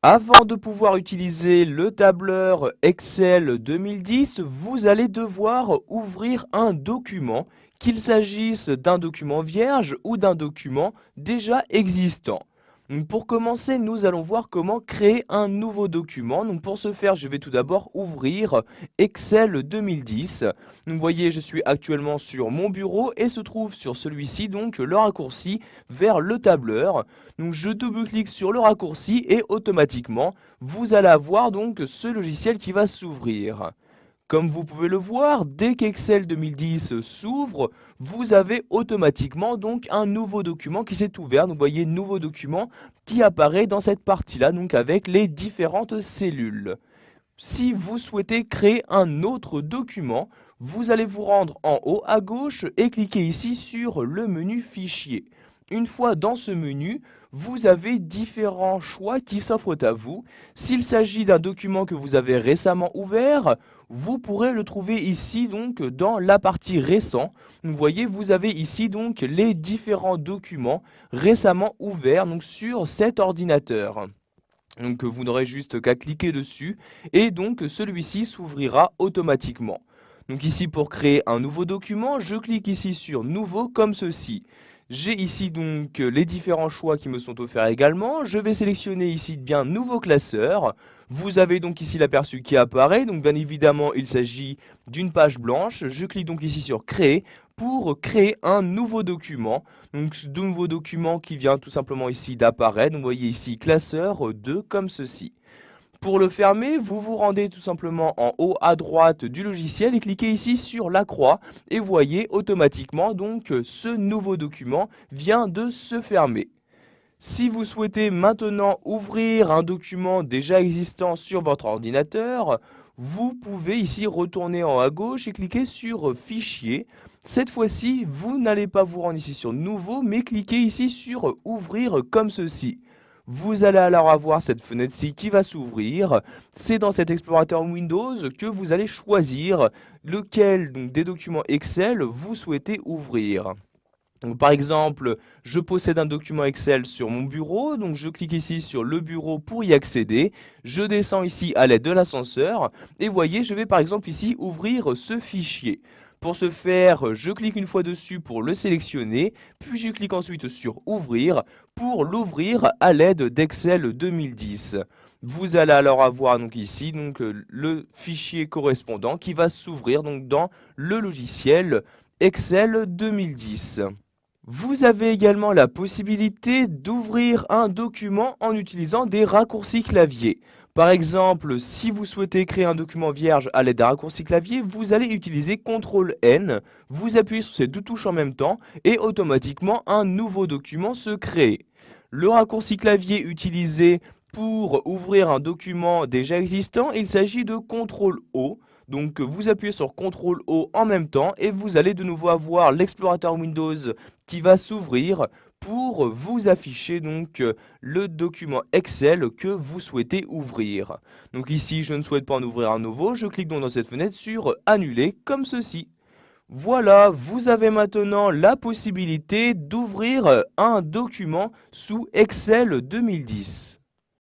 Avant de pouvoir utiliser le tableur Excel 2010, vous allez devoir ouvrir un document, qu'il s'agisse d'un document vierge ou d'un document déjà existant. Donc pour commencer, nous allons voir comment créer un nouveau document. Donc pour ce faire, je vais tout d'abord ouvrir Excel 2010. Donc vous voyez, je suis actuellement sur mon bureau et se trouve sur celui-ci donc le raccourci vers le tableur. Donc je double-clique sur le raccourci et automatiquement, vous allez avoir donc ce logiciel qui va s'ouvrir. Comme vous pouvez le voir, dès qu'Excel 2010 s'ouvre, vous avez automatiquement donc un nouveau document qui s'est ouvert. Donc vous voyez, nouveau document qui apparaît dans cette partie-là, donc avec les différentes cellules. Si vous souhaitez créer un autre document, vous allez vous rendre en haut à gauche et cliquer ici sur le menu Fichier. Une fois dans ce menu, vous avez différents choix qui s'offrent à vous. S'il s'agit d'un document que vous avez récemment ouvert, vous pourrez le trouver ici donc dans la partie récent. Vous voyez, vous avez ici donc les différents documents récemment ouverts donc sur cet ordinateur. Donc vous n'aurez juste qu'à cliquer dessus et donc celui-ci s'ouvrira automatiquement. Donc ici pour créer un nouveau document, je clique ici sur nouveau comme ceci. J'ai ici donc les différents choix qui me sont offerts également. Je vais sélectionner ici bien nouveau classeur. Vous avez donc ici l'aperçu qui apparaît. Donc bien évidemment il s'agit d'une page blanche. Je clique donc ici sur créer pour créer un nouveau document. Donc ce nouveau document qui vient tout simplement ici d'apparaître. Donc vous voyez ici classeur 2 comme ceci. Pour le fermer, vous vous rendez tout simplement en haut à droite du logiciel et cliquez ici sur la croix et voyez automatiquement donc ce nouveau document vient de se fermer. Si vous souhaitez maintenant ouvrir un document déjà existant sur votre ordinateur, vous pouvez ici retourner en haut à gauche et cliquer sur Fichier. Cette fois-ci, vous n'allez pas vous rendre ici sur Nouveau, mais cliquez ici sur Ouvrir comme ceci. Vous allez alors avoir cette fenêtre-ci qui va s'ouvrir. C'est dans cet explorateur Windows que vous allez choisir lequel donc, des documents Excel vous souhaitez ouvrir. Donc, par exemple, je possède un document Excel sur mon bureau, donc je clique ici sur le bureau pour y accéder. Je descends ici à l'aide de l'ascenseur et voyez, je vais par exemple ici ouvrir ce fichier. Pour ce faire, je clique une fois dessus pour le sélectionner, puis je clique ensuite sur Ouvrir pour l'ouvrir à l'aide d'Excel 2010. Vous allez alors avoir donc ici le fichier correspondant qui va s'ouvrir donc dans le logiciel Excel 2010. Vous avez également la possibilité d'ouvrir un document en utilisant des raccourcis clavier. Par exemple, si vous souhaitez créer un document vierge à l'aide d'un raccourci clavier, vous allez utiliser CTRL-N, vous appuyez sur ces deux touches en même temps et automatiquement un nouveau document se crée. Le raccourci clavier utilisé pour ouvrir un document déjà existant, il s'agit de CTRL-O. Donc vous appuyez sur CTRL-O en même temps et vous allez de nouveau avoir l'explorateur Windows qui va s'ouvrir pour vous afficher donc le document Excel que vous souhaitez ouvrir. Donc ici, je ne souhaite pas en ouvrir un nouveau, je clique donc dans cette fenêtre sur Annuler comme ceci. Voilà, vous avez maintenant la possibilité d'ouvrir un document sous Excel 2010.